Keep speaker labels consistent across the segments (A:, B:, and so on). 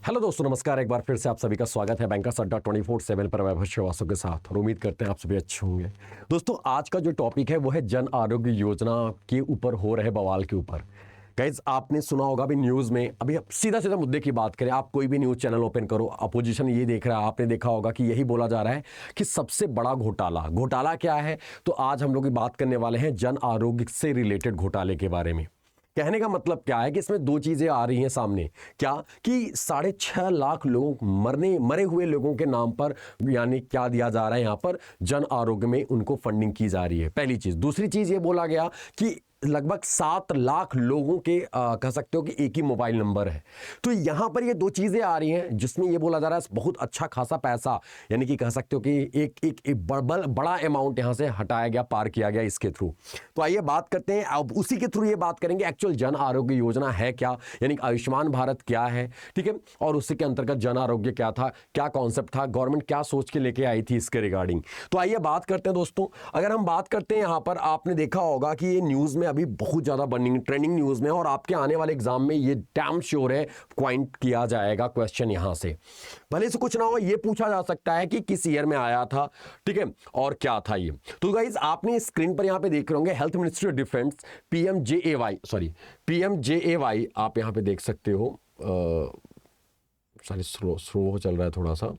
A: Hello दोस्तों, नमस्कार। एक बार फिर से आप सभी का स्वागत है बैंकर्स अड्डा 24/7 पर वैभव श्रीवास्तव के साथ, और उम्मीद करते हैं आप सभी अच्छे होंगे। दोस्तों, आज का जो टॉपिक है वो है जन आरोग्य योजना के ऊपर हो रहे बवाल के ऊपर। गाइज, आपने सुना होगा अभी न्यूज़ में, अभी सीधा सीधा मुद्दे की बात करें, आप कोई भी न्यूज़ चैनल ओपन करो, अपोजिशन ये देख रहा है, आपने देखा होगा कि यही बोला जा रहा है कि सबसे बड़ा घोटाला क्या है। तो आज हम लोग बात करने वाले हैं जन आरोग्य से रिलेटेड घोटाले के बारे में। कहने का मतलब क्या है कि इसमें दो चीजें आ रही हैं सामने। क्या कि 6.5 लाख लोग मरे हुए लोगों के नाम पर, यानी क्या दिया जा रहा है यहाँ पर, जन आरोग्य में उनको फंडिंग की जा रही है, पहली चीज। दूसरी चीज ये बोला गया कि लगभग 7 लाख लोगों के कह सकते हो कि एक ही मोबाइल नंबर है। तो यहां पर ये दो चीजें आ रही हैं जिसमें ये बोला जा रहा है बहुत अच्छा खासा पैसा, यानी कि कह सकते हो कि एक बड़ा अमाउंट यहां से हटाया गया, पार किया गया इसके थ्रू। तो आइए बात करते हैं, अब उसी के थ्रू ये बात करेंगे एक्चुअल जन आरोग्य योजना है क्या, यानी आयुष्मान भारत क्या है, ठीक है, और उसी के अंतर्गत जन आरोग्य क्या था, क्या कॉन्सेप्ट था, गवर्नमेंट क्या सोच के लेके आई थी इसके रिगार्डिंग। तो आइए बात करते हैं दोस्तों। अगर हम बात करते हैं यहां पर, आपने देखा होगा कि ये न्यूज में अभी बहुत ज्यादा बर्निंग ट्रेंडिंग न्यूज में, और आपके आने वाले एग्जाम में ये डैम श्योर है पॉइंट किया जाएगा क्वेश्चन यहां से। भले से कुछ ना हो, ये पूछा जा सकता है कि किस ईयर में आया था, ठीक है, और क्या था ये। तो गाइज, आपने स्क्रीन पर यहां पे देख रहे होंगे health ministry of defence, PMJAY आप यहां पे देख सकते हो। स्लो चल रहा है थोड़ा सा।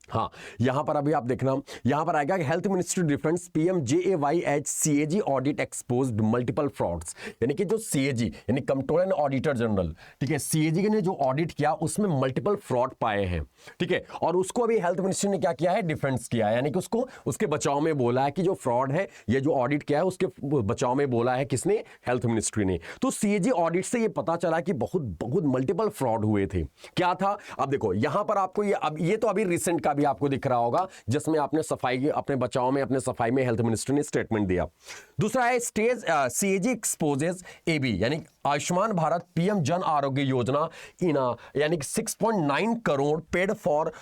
A: हाँ, यहां पर अभी आप देखना, यहां पर आएगा health ministry defence PMJAY as CAG audit exposed multiple frauds, यानी कि जो सीएजी यानी कंट्रोलर एंड ऑडिटर जनरल, ठीक है, सीएजी ने जो ऑडिट किया उसमें मल्टीपल फ्रॉड पाए हैं, ठीक है, और उसको अभी हेल्थ मिनिस्ट्री ने क्या किया है, डिफेंस किया है, यानी कि उसको उसके बचाव में बोला है कि जो फ्रॉड है, ये जो ऑडिट किया है उसके बचाव में बोला है किसने, हेल्थ मिनिस्ट्री ने। तो सीएजी ऑडिट से ये पता चला कि बहुत मल्टीपल फ्रॉड हुए थे। क्या था, अब देखो यहां पर आपको ये तो अभी रिसेंट का भी आपको दिख रहा होगा, जिसमें आपने सफाई, अपने बचाव में, अपने सफाई में हेल्थ मिनिस्टर ने स्टेटमेंट दिया। दूसरा है स्टेज सीएजी एक्सपोजेस एबी, यानी आयुष्मान भारत पीएम जन आरोग्य योजना यानी 6.9 crore paid for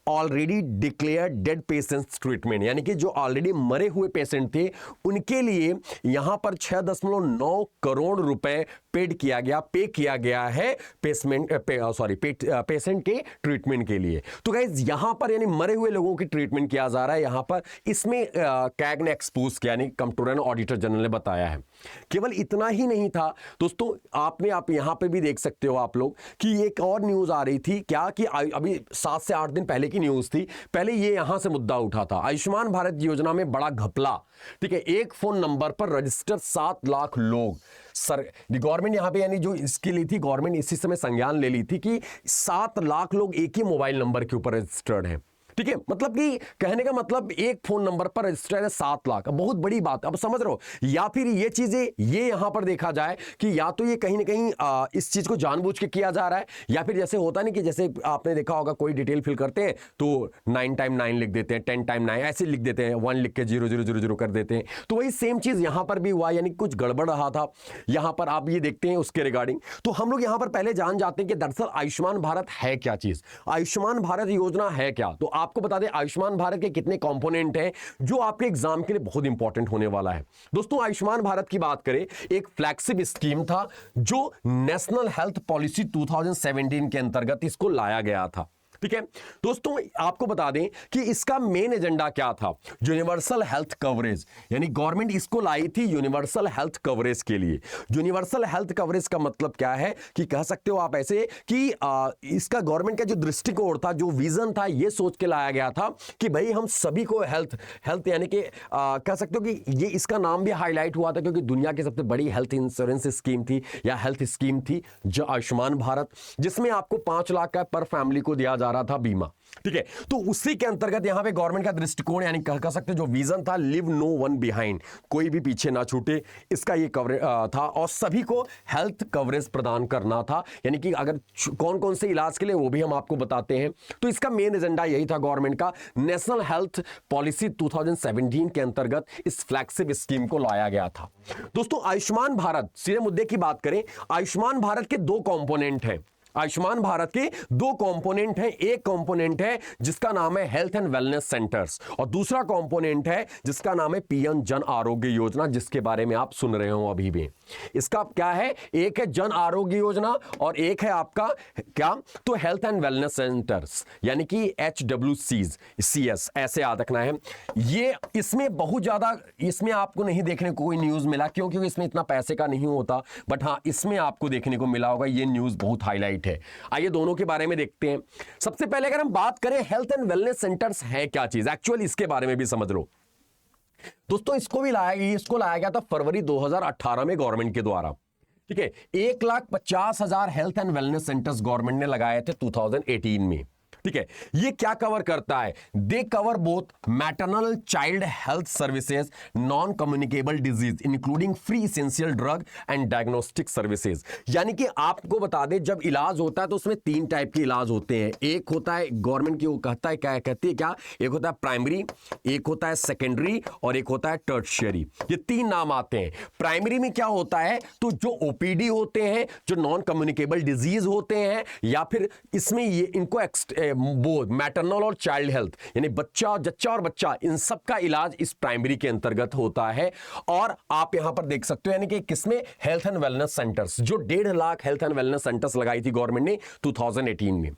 A: already declared dead patients treatment, यानी कि जो ऑलरेडी मरे हुए पेशेंट थे उनके लिए यहां पर 6.9 करोड़ रुपए पे किया गया है पेशेंट के ट्रीटमेंट के लिए। तो गाइज, यहां पर यानी मरे हुए लोगों की ट्रीटमेंट किया जा रहा है यहां पर, इसमें कैग ने एक्सपोज किया, यानी कंट्रोलर एंड ऑडिटर जनरल ने बताया है। केवल इतना ही नहीं था दोस्तों, आप यहां पे भी देख सकते हो आप लोग कि एक और न्यूज आ रही थी, क्या कि अभी 7 से 8 दिन पहले की न्यूज थी, पहले ये यहां से मुद्दा उठा था, आयुष्मान भारत योजना में बड़ा घपला, ठीक है, एक फोन नंबर पर रजिस्टर 7 लाख लोग। सर, गवर्नमेंट यहां पे यानी जो इसके लिए थी, गवर्नमेंट इसी समय संज्ञान ले ली थी कि 7 लाख लोग एक ही मोबाइल नंबर के ऊपर रजिस्टर्ड हैं, ठीक है, मतलब कि कहने का मतलब एक फोन नंबर पर रजिस्टर्ड है 7 लाख। बहुत बड़ी बात, अब समझ रहे हो, या फिर ये चीजें ये यहां पर देखा जाए कि या तो ये कहीं ना कहीं इस चीज को जानबूझ के किया जा रहा है, या फिर जैसे होता नहीं कि जैसे आपने देखा होगा कोई डिटेल फिल करते हैं तो 9 टाइम 9 लिख देते हैं, 10 टाइम 9 ऐसे लिख देते हैं, 1 लिख के 0 कर देते हैं। तो वही सेम चीज यहां पर भी हुआ, यानी कुछ गड़बड़ रहा था यहां पर, आप ये देखते हैं उसके रिगार्डिंग। तो हम लोग यहां पर पहले जान जाते हैं कि दरअसल आयुष्मान भारत है क्या चीज, आयुष्मान भारत योजना है क्या। तो आपको बता दें आयुष्मान भारत के कितने कंपोनेंट हैं, जो आपके एग्जाम के लिए बहुत इंपॉर्टेंट होने वाला है। दोस्तों, आयुष्मान भारत की बात करें, एक फ्लैगशिप स्कीम था जो नेशनल हेल्थ पॉलिसी 2017 के अंतर्गत इसको लाया गया था, ठीक है। दोस्तों, आपको बता दें कि इसका मेन एजेंडा क्या था, यूनिवर्सल हेल्थ कवरेज, यानी गवर्नमेंट इसको लाई थी यूनिवर्सल हेल्थ कवरेज के लिए। यूनिवर्सल हेल्थ कवरेज का मतलब क्या है कि कह सकते हो आप ऐसे कि इसका गवर्नमेंट का जो दृष्टिकोण था, जो विजन था, ये सोच के लाया गया था कि भाई हम सभी को हेल्थ यानी कि कह सकते हो कि ये इसका नाम भी हाईलाइट हुआ था क्योंकि दुनिया की सबसे बड़ी हेल्थ इंश्योरेंस स्कीम थी या हेल्थ स्कीम थी जो आयुष्मान भारत, जिसमें आपको 5 लाख का पर फैमिली को दिया जा रहा था बीमा, ठीक है। तो उसी के अंतर्गत यहां पे गवर्नमेंट का दृष्टिकोण यानी कह सकते जो विजन था, लिव नो वन बिहाइंड, कोई भी पीछे ना छूटे, इसका ये कवरेज था, और सभी को हेल्थ कवरेज प्रदान करना था, यानी कि अगर कौन कौन से इलाज के लिए वो भी हम आपको बताते हैं। तो इसका मेन एजेंडा यही था गवर्नमेंट का, नेशनल हेल्थ पॉलिसी 2017 के अंतर्गत इस फ्लैगशिप स्कीम को लाया गया था। दोस्तों, आयुष्मान भारत, सीधे मुद्दे की बात करें, आयुष्मान भारत के 2 कंपोनेंट हैं, आयुष्मान भारत के दो कंपोनेंट हैं। एक कंपोनेंट है जिसका नाम है हेल्थ एंड वेलनेस सेंटर्स और दूसरा कंपोनेंट है जिसका नाम है पीएम जन आरोग्य योजना, जिसके बारे में आप सुन रहे हो अभी भी। इसका क्या है, एक है जन आरोग्य योजना और एक है आपका क्या, तो हेल्थ एंड वेलनेस सेंटर्स यानी कि HWCs, ऐसे याद रखना है। ये इसमें बहुत ज्यादा, इसमें आपको नहीं देखने को कोई न्यूज मिला क्योंकि इसमें इतना पैसे का नहीं होता, बट हाँ इसमें आपको देखने को मिला होगा, ये न्यूज बहुत हाईलाइट है। आइए दोनों के बारे में देखते हैं। सबसे पहले अगर हम बात करें हेल्थ एंड वेलनेस सेंटर्स है क्या चीज, एक्चुअली इसके बारे में भी समझ लो दोस्तों। इसको लाया गया था फरवरी 2018 में गवर्नमेंट के द्वारा, ठीक है। 1,50,000 health and wellness centres government ने लगाए थे 2018 में, ठीक है। ये क्या कवर करता है, they cover both maternal child health services, non communicable disease including free essential drug and diagnostic services. यानी कि आपको बता दें जब इलाज होता है तो उसमें 3 टाइप के इलाज होते हैं। एक होता है गवर्नमेंट की, वो कहती है क्या, एक होता है प्राइमरी, एक होता है सेकेंडरी और एक होता है टर्शियरी। ये 3 नाम आते हैं। प्राइमरी में क्या होता है, तो जो ओपीडी होते हैं, जो नॉन कम्युनिकेबल डिजीज होते हैं, या फिर इसमें ये इनको बोथ मैटरनल और चाइल्ड हेल्थ यानी जच्चा और बच्चा, इन सब का इलाज इस प्राइमरी के अंतर्गत होता है। और आप यहां पर देख सकते हो यानी कि किसमें, हेल्थ एंड वेलनेस सेंटर्स, जो 1.5 lakh health and wellness centres लगाई थी गवर्नमेंट ने 2018 में।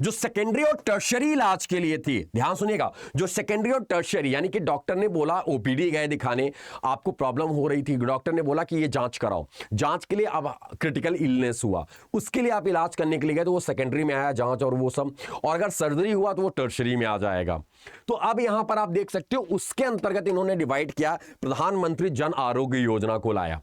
A: जो सेकेंडरी और टर्शियरी इलाज के लिए थी, ध्यान सुनिएगा, जो सेकेंडरी और टर्शियरी यानी कि डॉक्टर ने बोला, ओपीडी गए दिखाने, आपको प्रॉब्लम हो रही थी, डॉक्टर ने बोला कि ये जांच कराओ, जांच के लिए अब क्रिटिकल इलनेस हुआ, उसके लिए आप इलाज करने के लिए गए तो वो सेकेंडरी में आया जांच और वो सब, और अगर सर्जरी हुआ तो वो टर्शरी में आ जाएगा। तो अब यहां पर आप देख सकते हो उसके अंतर्गत इन्होंने डिवाइड किया, प्रधानमंत्री जन आरोग्य योजना को लाया।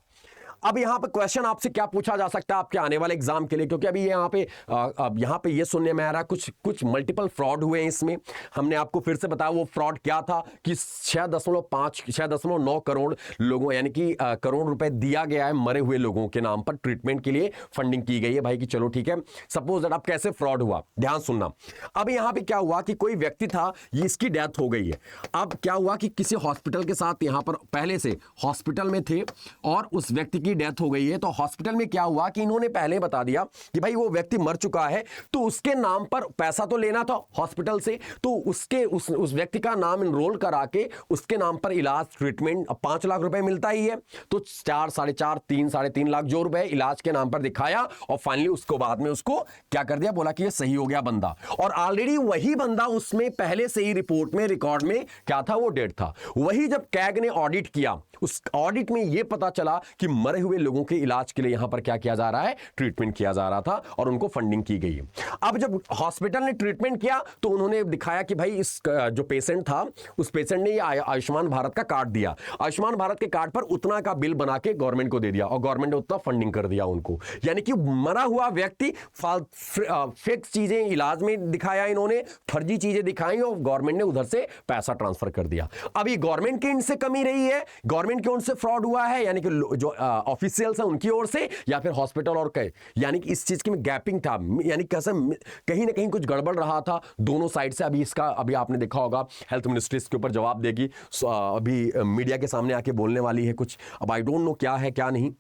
A: अब यहां पे क्वेश्चन आपसे क्या पूछा जा सकता है आपके आने वाले एग्जाम के लिए, क्योंकि अभी यहां पे ये सुनने में आ रहा है कुछ मल्टीपल फ्रॉड हुए हैं इसमें। हमने आपको फिर से बताया वो फ्रॉड क्या था कि 6.9 करोड़ लोगों यानी कि करोड़ रुपए दिया गया है मरे हुए लोगों के नाम पर, ट्रीटमेंट के लिए फंडिंग की गई है भाई कि चलो ठीक है। सपोज दैट, अब कैसे फ्रॉड हुआ, ध्यान सुनना। अब यहां पे क्या हुआ कि कोई व्यक्ति था, ये इसकी डेथ हो गई है। अब क्या हुआ कि किसी हॉस्पिटल के साथ यहां पर पहले से हॉस्पिटल में थे और उस व्यक्ति की डेथ हो गई है, तो हॉस्पिटल में क्या हुआ कि इन्होंने पहले बता दिया कि भाई वो व्यक्ति मर चुका है, तो उसके नाम पर पैसा तो लेना था हॉस्पिटल से, तो उस व्यक्ति का नाम इनरोल करा के उसके नाम पर इलाज, ट्रीटमेंट, 5 लाख रुपए मिलता ही है, तो 4, 4.5, 3, 3.5 लाख जो रुपए इलाज के नाम पर दिखाया और फाइनली उसको बाद में उसको क्या कर दिया, बोला कि ये सही हो गया बंदा, और ऑलरेडी वही बंदा उसमें पहले से ही रिपोर्ट में, रिकॉर्ड में क्या था, वो डेड था। वही जब कैग ने ऑडिट किया, उस ऑडिट में यह पता चला कि मरे हुए लोगों के इलाज के लिए यहां पर क्या किया जा रहा है, ट्रीटमेंट किया जा रहा था और उनको फंडिंग की गई। अब जब हॉस्पिटल ने ट्रीटमेंट किया तो उन्होंने दिखाया कि भाई इस जो पेशेंट था, उस पेशेंट ने आयुष्मान भारत का कार्ड दिया, आयुष्मान भारत के कार्ड पर उतना का बिल बना के गवर्नमेंट को दे दिया और गवर्नमेंट ने उतना फंडिंग कर दिया उनको। यानी कि मरा हुआ व्यक्ति फेक चीजें इलाज में दिखाया, इन्होंने फर्जी चीजें दिखाई और गवर्नमेंट ने उधर से पैसा ट्रांसफर कर दिया। अब ये गवर्नमेंट की इनसे कमी रही है, गवर्नमेंट की ओर से फ्रॉड हुआ है, यानी कि जो ऑफिशियल्स हैं उनकी ओर से, या फिर हॉस्पिटल और यानी कि इस चीज की गैपिंग था, यानी कैसे कहीं ना कहीं कुछ गड़बड़ रहा था दोनों साइड से। अभी आपने देखा होगा हेल्थ मिनिस्ट्री इसके ऊपर जवाब देगी, अभी मीडिया के सामने आके बोलने वाली है कुछ, अब आई डोंट नो क्या है क्या नहीं,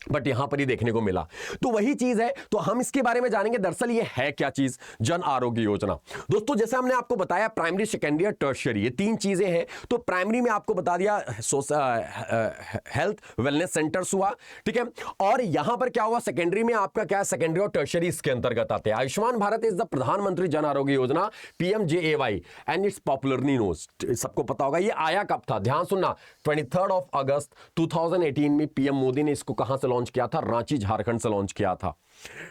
A: बट यहां पर ही देखने को मिला। तो वही चीज है, तो हम इसके बारे में जानेंगे दरअसल ये है क्या चीज, जन आरोग्य योजना। दोस्तों जैसे हमने आपको बताया प्राइमरी, सेकेंडरी और टर्शियरी, ये 3 चीजें हैं। तो प्राइमरी में आपको बता दिया हेल्थ वेलनेस सेंटर्स हुआ, ठीक है। और यहां पर क्या हुआ, सेकेंडरी में आपका क्या है, सेकेंडरी और टर्शियरी इसके अंतर्गत आते हैं। आयुष्मान भारत इज द प्रधानमंत्री Jan Arogya Yojana, PMJAY, and it's popularly known, सबको पता होगा। ये आया कब था, ध्यान सुनना, 23 अगस्त 2018 में पीएम मोदी ने इसको कहां से लॉन्च किया था, रांची झारखंड से लॉन्च किया था,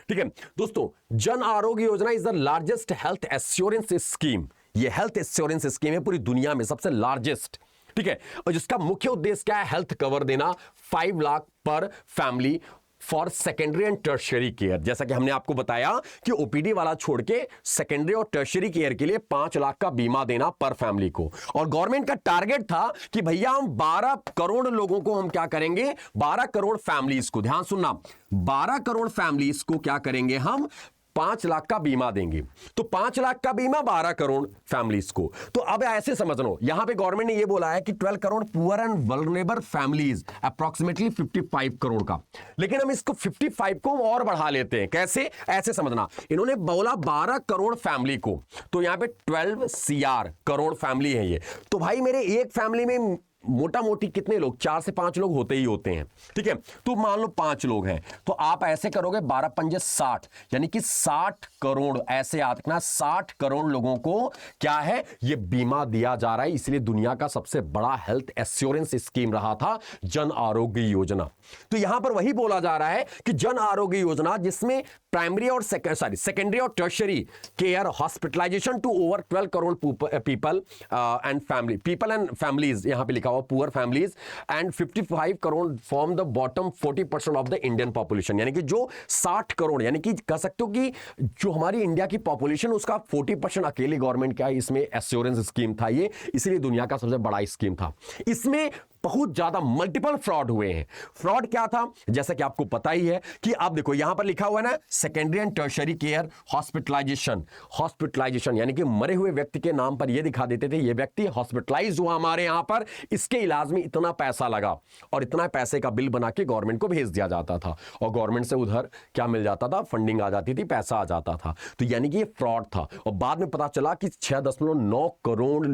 A: ठीक है। दोस्तों Jan Arogya Yojana is the largest health assurance scheme, ये हेल्थ एश्योरेंस स्कीम है पूरी दुनिया में सबसे लार्जेस्ट, ठीक है। और जिसका मुख्य उद्देश्य क्या है, हेल्थ कवर देना 5 लाख पर family for secondary and tertiary care. जैसा कि हमने आपको बताया कि ओपीडी वाला छोड़ के सेकेंडरी और टर्शियरी केयर के लिए 5 लाख का बीमा देना पर फैमिली को। और गवर्नमेंट का टारगेट था कि भैया हम 12 करोड़ लोगों को हम क्या करेंगे, 12 करोड़ फैमिलीज को, ध्यान सुनना, 12 करोड़ फैमिलीज को क्या करेंगे हम 5 लाख का बीमा देंगे। तो 5 लाख का बीमा 12 करोड़ फैमिलीज को। तो अब ऐसे समझ लो, यहां पे गवर्नमेंट ने ये बोला है कि 12 crore poor and vulnerable families, approximately 55 crore का। लेकिन हम इसको 55 को और बढ़ा लेते हैं। कैसे? ऐसे समझना, इन्होंने बोला 12 करोड़ फैमिली को, तो यहां पे 12 CR करोड़ फैमिली है ये। तो भाई मेरे एक फैमिली में मोटा मोटी कितने लोग, 4 से 5 लोग होते ही होते हैं, ठीक है। तो मान लो 5 लोग हैं, तो आप ऐसे करोगे 12 पंजे 60, यानी कि 60 करोड़, ऐसे याद रखना 60 करोड़ लोगों को क्या है, ये बीमा दिया जा रहा है। इसलिए दुनिया का सबसे बड़ा हेल्थ एश्योरेंस स्कीम रहा था जन आरोग्य योजना। तो यहां पर वही बोला जा रहा है कि जन आरोग्य योजना, जिसमें प्राइमरी और सेकेंडरी और tertiary care hospitalisation to over 12 crore people and families, यहां पे लिखा हुआ poor families, and 55 crore from the bottom 40% of the Indian population. यानी कि जो 60 करोड़, यानी कि कह सकते हो कि जो हमारी इंडिया की पॉपुलेशन, उसका 40% अकेले गवर्नमेंट का इसमें एश्योरेंस स्कीम था ये, इसलिए दुनिया का सबसे बड़ा स्कीम था। इसमें बहुत ज्यादा मल्टीपल फ्रॉड हुए हैं। फ्रॉड क्या था, जैसा कि आपको पता ही है कि आप देखो यहां पर लिखा हुआ है ना, secondary and tertiary care hospitalisation, यानी कि मरे हुए व्यक्ति के नाम पर यह दिखा देते थे, ये व्यक्ति हॉस्पिटलाइज हुआ हमारे यहां पर, इसके इलाज में इतना पैसा लगा, और इतना पैसे का बिल बना के गवर्नमेंट को भेज दिया जाता था, और गवर्नमेंट से उधर क्या मिल जाता था, फंडिंग आ जाती थी, पैसा आ जाता था। तो यानी कि ये फ्रॉड था। और बाद में पता चला कि 6.9 करोड़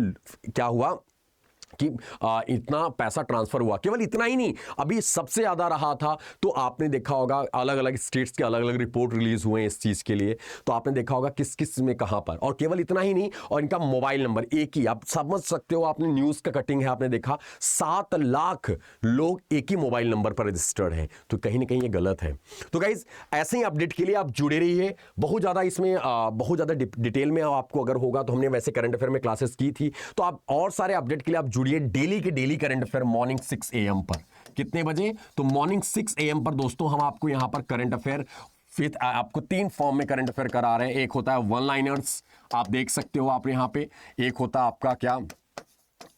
A: क्या हुआ कि इतना पैसा ट्रांसफर हुआ। केवल इतना ही नहीं, अभी सबसे ज्यादा रहा था, तो आपने देखा होगा अलग अलग स्टेट्स के अलग अलग रिपोर्ट रिलीज हुए हैं इस चीज के लिए, तो आपने देखा होगा किस किस में कहां पर। और केवल इतना ही नहीं, और इनका मोबाइल नंबर एक ही, आप समझ सकते हो, आपने न्यूज का कटिंग है, आपने देखा 7 लाख लोग एक ही मोबाइल नंबर पर रजिस्टर्ड हैं। तो कहीं ना कहीं ये गलत है। तो गाइज ऐसे ही अपडेट के लिए आप जुड़े रहिए। बहुत ज्यादा इसमें बहुत ज्यादा डिटेल में आपको अगर होगा, तो हमने वैसे करंट अफेयर में क्लासेस की थी, तो आप और सारे अपडेट के लिए आप जुड़िए डेली के daily current affair morning 6 AM पर। कितने बजे? तो मॉर्निंग 6 AM पर दोस्तों हम आपको यहां पर करंट अफेयर फिर आपको 3 फॉर्म में करंट अफेयर करा रहे हैं। एक होता है वन लाइनर्स, आप देख सकते हो आप यहां पे, एक होता है आपका क्या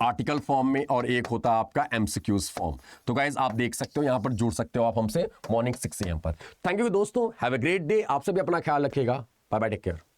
A: आर्टिकल फॉर्म में, और एक होता है आपका MCQs फॉर्म। तो गाइज आप देख सकते हो, यहां पर जुड़ सकते हो आप हमसे मॉर्निंग 6 AM पर। थैंक यू दोस्तों, हैव अ ग्रेट डे। आप सभी अपना ख्याल रखिएगा। Bye bye, take care.